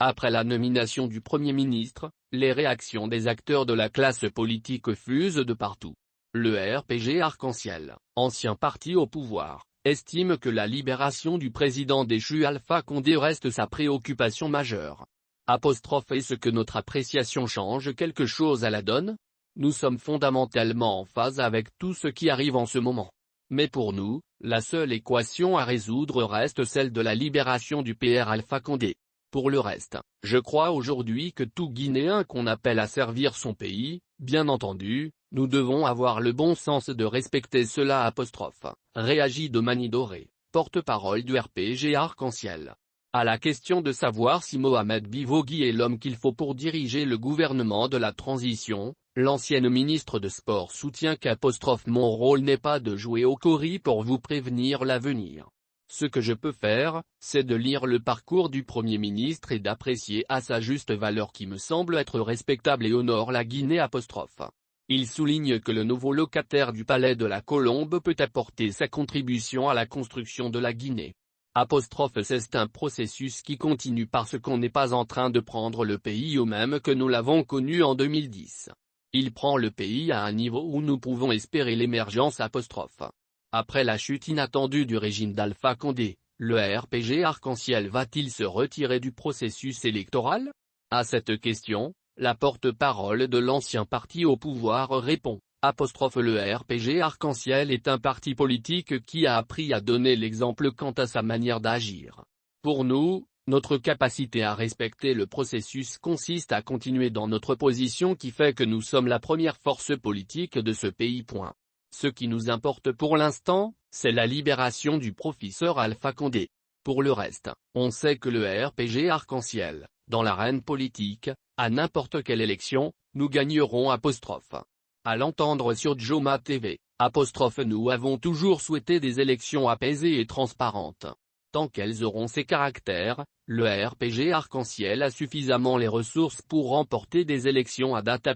Après la nomination du Premier ministre, les réactions des acteurs de la classe politique fusent de partout. Le RPG Arc-en-Ciel, ancien parti au pouvoir, estime que la libération du président déchu Alpha Condé reste sa préoccupation majeure. Est-ce que notre appréciation change quelque chose à la donne? Nous sommes fondamentalement en phase avec tout ce qui arrive en ce moment. Mais pour nous, la seule équation à résoudre reste celle de la libération du PR Alpha Condé. Pour le reste, je crois aujourd'hui que tout Guinéen qu'on appelle à servir son pays, bien entendu, nous devons avoir le bon sens de respecter cela. Réagit Domani Doré, porte-parole du RPG Arc-en-Ciel. À la question de savoir si Mohamed Bivogui est l'homme qu'il faut pour diriger le gouvernement de la transition, l'ancienne ministre de Sport soutient mon rôle n'est pas de jouer au cori pour vous prévenir l'avenir. Ce que je peux faire, c'est de lire le parcours du Premier ministre et d'apprécier à sa juste valeur qui me semble être respectable et honore la Guinée. Il souligne que le nouveau locataire du Palais de la Colombe peut apporter sa contribution à la construction de la Guinée. C'est un processus qui continue parce qu'on n'est pas en train de prendre le pays au même que nous l'avons connu en 2010. Il prend le pays à un niveau où nous pouvons espérer l'émergence. Après la chute inattendue du régime d'Alpha Condé, le RPG Arc-en-Ciel va-t-il se retirer du processus électoral? À cette question, la porte-parole de l'ancien parti au pouvoir répond. Le RPG Arc-en-Ciel est un parti politique qui a appris à donner l'exemple quant à sa manière d'agir. Pour nous, notre capacité à respecter le processus consiste à continuer dans notre position qui fait que nous sommes la première force politique de ce pays. Ce qui nous importe pour l'instant, c'est la libération du professeur Alpha Condé. Pour le reste, on sait que le RPG Arc-en-Ciel, dans l'arène politique, à n'importe quelle élection, nous gagnerons. À l'entendre sur Joma TV, nous avons toujours souhaité des élections apaisées et transparentes. Tant qu'elles auront ces caractères, le RPG Arc-en-Ciel a suffisamment les ressources pour remporter des élections à date.